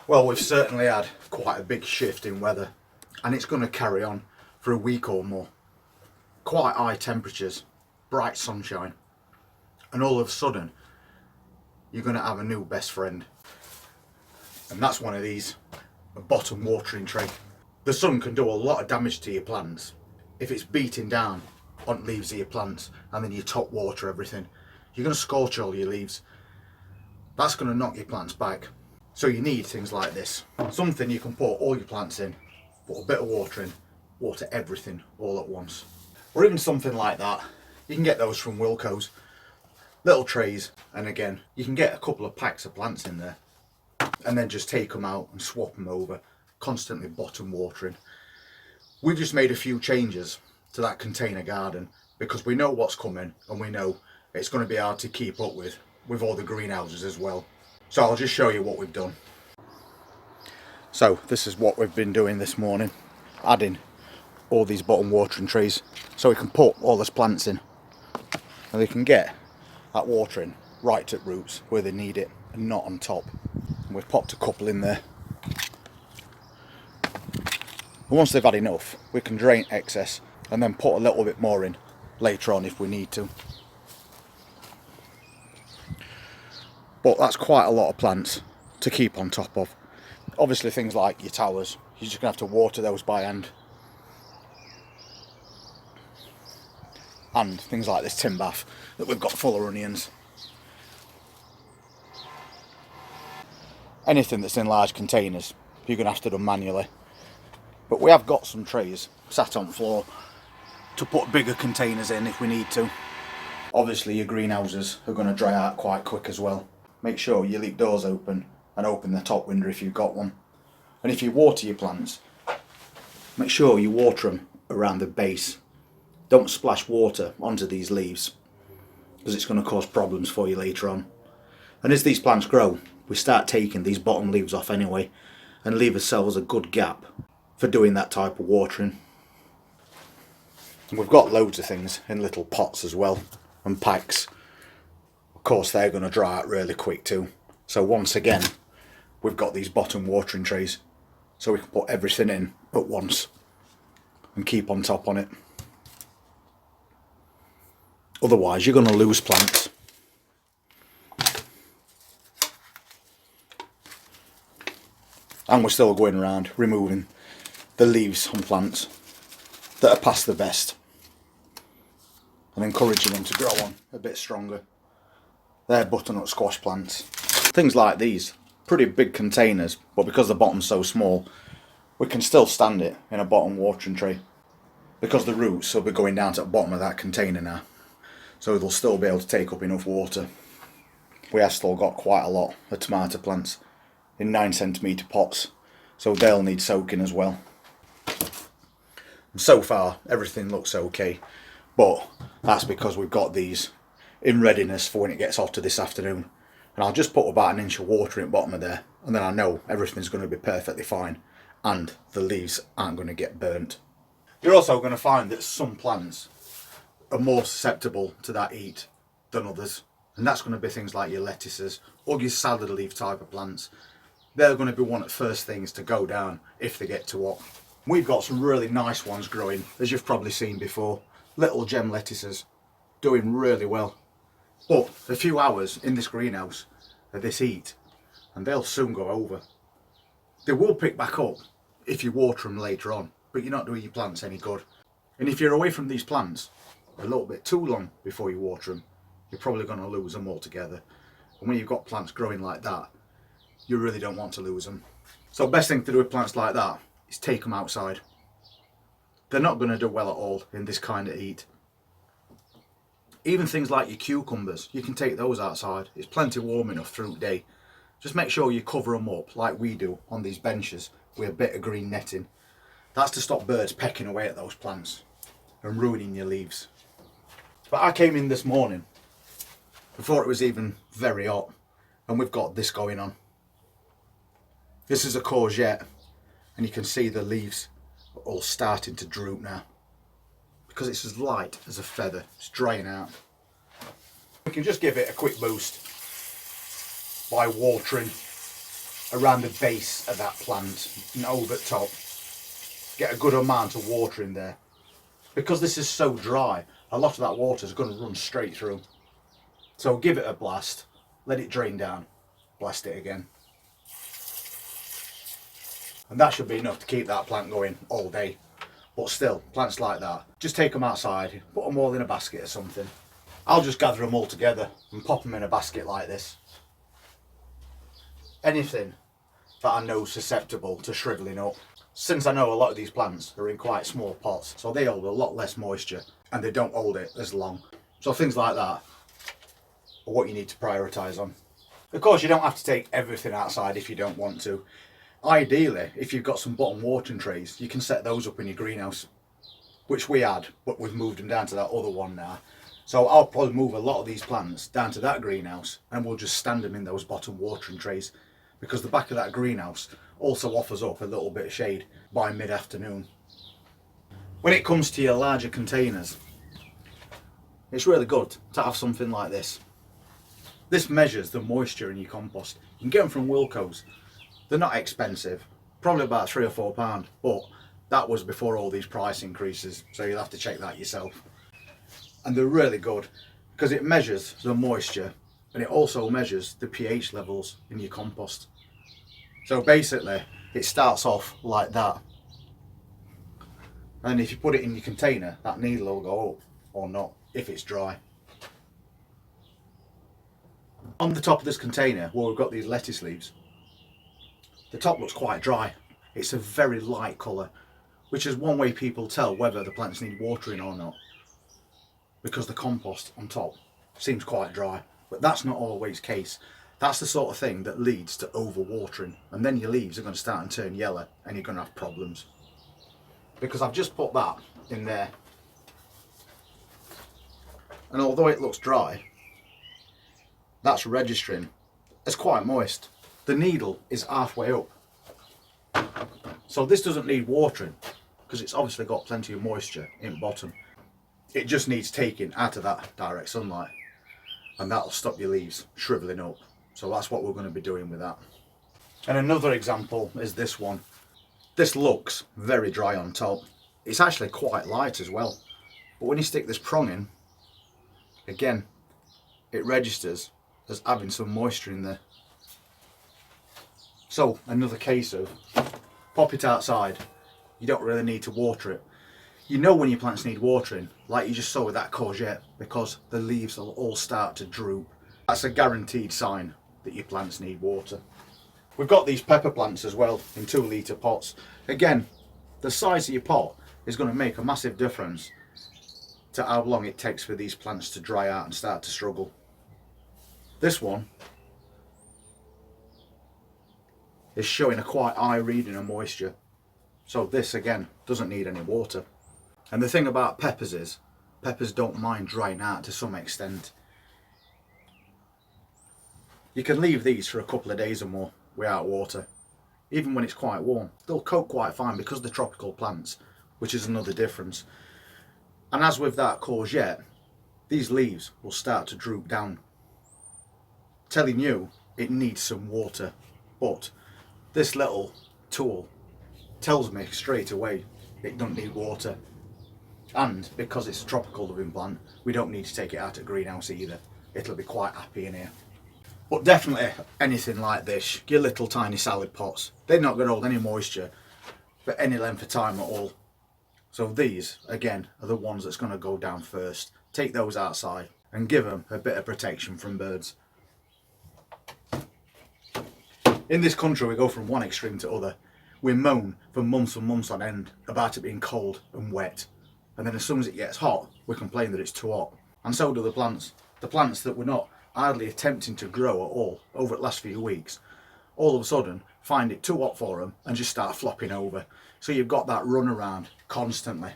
Well, we've certainly had quite a big shift in weather, and it's going to carry on for a week or more. Quite high temperatures, bright sunshine, and all of a sudden you're going to have a new best friend, and that's one of these, a bottom watering tray. The sun can do a lot of damage to your plants if it's beating down on leaves of your plants, and then you top water everything. You're going to scorch all your leaves. That's going to knock your plants back. So you need things like this, something you can put all your plants in, put a bit of water in, water everything all at once. Or even something like that. You can get those from Wilko's, little trays, and again you can get a couple of packs of plants in there and then just take them out and swap them over, constantly bottom watering. We've just made a few changes to that container garden because we know what's coming, and we know it's going to be hard to keep up with all the greenhouses as well. So I'll just show you what we've done. So this is what we've been doing this morning, adding all these bottom watering trays so we can put all those plants in and they can get that watering right at roots where they need it and not on top. And we've popped a couple in there. And once they've had enough, we can drain excess and then put a little bit more in later on if we need to. But that's quite a lot of plants to keep on top of. Obviously things like your towers, you're just going to have to water those by hand. And things like this tin bath that we've got full of onions. Anything that's in large containers, you're going to have to do manually. But we have got some trays sat on the floor to put bigger containers in if we need to. Obviously your greenhouses are going to dry out quite quick as well. Make sure you leave doors open and open the top window if you've got one. And if you water your plants, make sure you water them around the base. Don't splash water onto these leaves because it's going to cause problems for you later on. And as these plants grow, we start taking these bottom leaves off anyway and leave ourselves a good gap for doing that type of watering. And we've got loads of things in little pots as well and packs. Of course they're going to dry out really quick too. So once again we've got these bottom watering trays so we can put everything in at once and keep on top on it. Otherwise you're going to lose plants. And we're still going around removing the leaves on plants that are past the best and encouraging them to grow on a bit stronger. They're butternut squash plants. Things like these, pretty big containers, but because the bottom's so small, we can still stand it in a bottom watering tray because the roots will be going down to the bottom of that container now. So they'll still be able to take up enough water. We have still got quite a lot of tomato plants in 9cm pots, so they'll need soaking as well. And so far everything looks okay, but that's because we've got these in readiness for when it gets hotter this afternoon. And I'll just put about 1 inch of water in the bottom of there, and then I know everything's going to be perfectly fine and the leaves aren't going to get burnt. You're also going to find that some plants are more susceptible to that heat than others, and that's going to be things like your lettuces or your salad leaf type of plants. They're going to be one of the first things to go down if they get too hot. We've got some really nice ones growing, as you've probably seen before. Little gem lettuces, doing really well. But a few hours in this greenhouse at this heat and they'll soon go over. They will pick back up if you water them later on, but you're not doing your plants any good. And if you're away from these plants a little bit too long before you water them, you're probably going to lose them altogether. And when you've got plants growing like that, you really don't want to lose them. So the best thing to do with plants like that is take them outside. They're not going to do well at all in this kind of heat. Even things like your cucumbers, you can take those outside. It's plenty warm enough through the day. Just make sure you cover them up like we do on these benches with a bit of green netting. That's to stop birds pecking away at those plants and ruining your leaves. But I came in this morning before it was even very hot, and we've got this going on. This is a courgette, and you can see the leaves are all starting to droop now because it's as light as a feather. It's drying out. We can just give it a quick boost by watering around the base of that plant and over the top. Get a good amount of water in there. Because this is so dry, a lot of that water is going to run straight through. So give it a blast, let it drain down, blast it again. And that should be enough to keep that plant going all day. But still, plants like that, just take them outside, put them all in a basket or something. I'll just gather them all together and pop them in a basket like this. Anything that I know is susceptible to shrivelling up. Since I know a lot of these plants are in quite small pots, so they hold a lot less moisture and they don't hold it as long. So things like that are what you need to prioritise on. Of course, you don't have to take everything outside if you don't want to. Ideally, if you've got some bottom watering trays, you can set those up in your greenhouse, which we had, but we've moved them down to that other one now. So I'll probably move a lot of these plants down to that greenhouse and we'll just stand them in those bottom watering trays, because the back of that greenhouse also offers up a little bit of shade by mid-afternoon. When it comes to your larger containers, it's really good to have something like this. This measures the moisture in your compost. You can get them from Wilko's. They're not expensive, probably about £3 or £4, but that was before all these price increases, so you'll have to check that yourself. And they're really good because it measures the moisture and it also measures the pH levels in your compost. So basically it starts off like that, and if you put it in your container, that needle will go up or not if it's dry. On the top of this container where we've got these lettuce leaves, the top looks quite dry. It's a very light colour, which is one way people tell whether the plants need watering or not, because the compost on top seems quite dry. But that's not always the case. That's the sort of thing that leads to overwatering, and then your leaves are going to start and turn yellow and you're going to have problems. Because I've just put that in there, and although it looks dry, that's registering as quite moist. The needle is halfway up, so this doesn't need watering because it's obviously got plenty of moisture in the bottom. It just needs taking out of that direct sunlight, and that'll stop your leaves shriveling up. So that's what we're going to be doing with that. And another example is this one. This looks very dry on top. It's actually quite light as well, but when you stick this prong in, again, it registers as having some moisture in there. So another case of pop it outside. You don't really need to water it. You know when your plants need watering, like you just saw with that courgette, because the leaves will all start to droop. That's a guaranteed sign that your plants need water. We've got these pepper plants as well in 2 litre pots. Again, the size of your pot is going to make a massive difference to how long it takes for these plants to dry out and start to struggle. This one is showing a quite high reading of moisture, so this again doesn't need any water. And the thing about peppers is, peppers don't mind drying out to some extent. You can leave these for a couple of days or more without water. Even when it's quite warm, they'll cope quite fine because they're tropical plants, which is another difference. And as with that courgette, these leaves will start to droop down, telling you it needs some water. But this little tool tells me straight away it doesn't need water. And because it's a tropical living plant, we don't need to take it out of the greenhouse either. It'll be quite happy in here. But definitely anything like this, your little tiny salad pots, they're not going to hold any moisture for any length of time at all. So these, again, are the ones that's going to go down first. Take those outside and give them a bit of protection from birds. In this country, we go from one extreme to other. We moan for months and months on end about it being cold and wet. And then as soon as it gets hot, we complain that it's too hot. And so do the plants. The plants that we're not hardly attempting to grow at all over the last few weeks, all of a sudden find it too hot for them and just start flopping over. So you've got that run around constantly.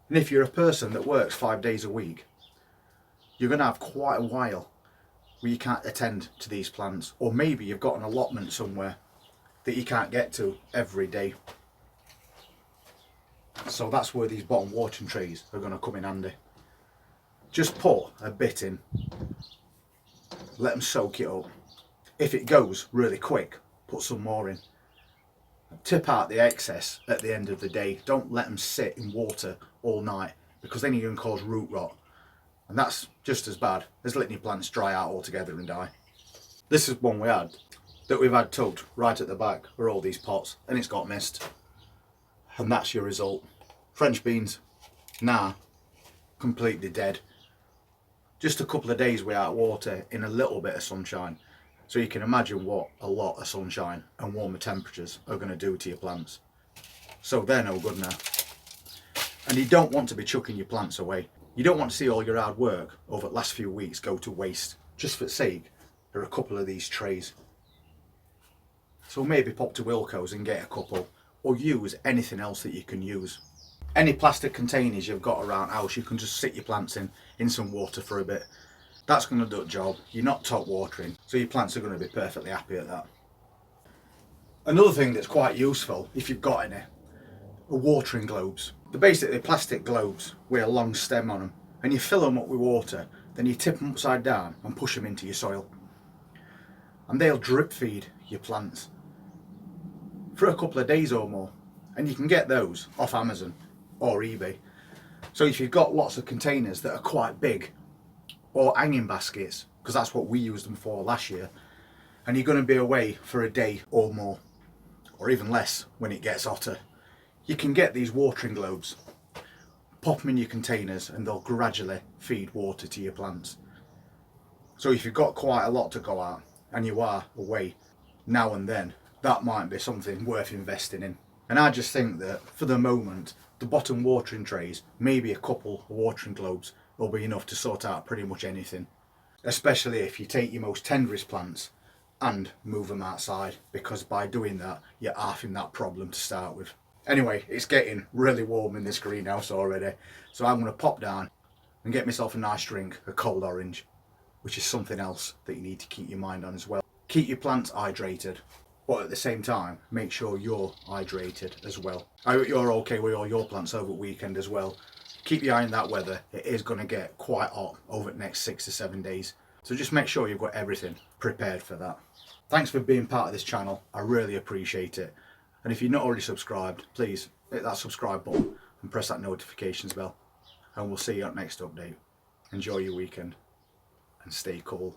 And if you're a person that works 5 days a week, you're going to have quite a while where you can't attend to these plants. Or maybe you've got an allotment somewhere that you can't get to every day. So that's where these bottom watering trays are going to come in handy. Just put a bit in, let them soak it up. If it goes really quick, put some more in. Tip out the excess at the end of the day. Don't let them sit in water all night, because then you're going to cause root rot, and that's just as bad as letting your plants dry out altogether and die. This is one we've had tugged right at the back where all these pots, and it's got missed, and that's your result. French beans, completely dead. Just a couple of days without water in a little bit of sunshine. So you can imagine what a lot of sunshine and warmer temperatures are going to do to your plants. So they're no good now. And you don't want to be chucking your plants away. You don't want to see all your hard work over the last few weeks go to waste. Just for the sake of a couple of these trays. So maybe pop to Wilco's and get a couple, or use anything else that you can use. Any plastic containers you've got around house, you can just sit your plants in some water for a bit. That's going to do the job. You're not top watering, so your plants are going to be perfectly happy at that. Another thing that's quite useful, if you've got any, are watering globes. They're basically plastic globes with a long stem on them, and you fill them up with water, then you tip them upside down and push them into your soil. And they'll drip feed your plants for a couple of days or more, and you can get those off Amazon or eBay. So if you've got lots of containers that are quite big, or hanging baskets, because that's what we used them for last year, and you're going to be away for a day or more, or even less when it gets hotter, you can get these watering globes, pop them in your containers, and they'll gradually feed water to your plants. So if you've got quite a lot to go out and you are away now and then, that might be something worth investing in. And I just think that for the moment, the bottom watering trays, maybe a couple of watering globes, will be enough to sort out pretty much anything. Especially if you take your most tenderest plants and move them outside, because by doing that, you're halving that problem to start with. Anyway, it's getting really warm in this greenhouse already, so I'm going to pop down and get myself a nice drink, a cold orange, which is something else that you need to keep your mind on as well. Keep your plants hydrated, but at the same time, make sure you're hydrated as well. I hope you're okay with all your plants over the weekend as well. Keep your eye on that weather. It is going to get quite hot over the next 6 to 7 days. So just make sure you've got everything prepared for that. Thanks for being part of this channel. I really appreciate it. And if you're not already subscribed, please hit that subscribe button and press that notifications bell. And we'll see you at next update. Enjoy your weekend and stay cool.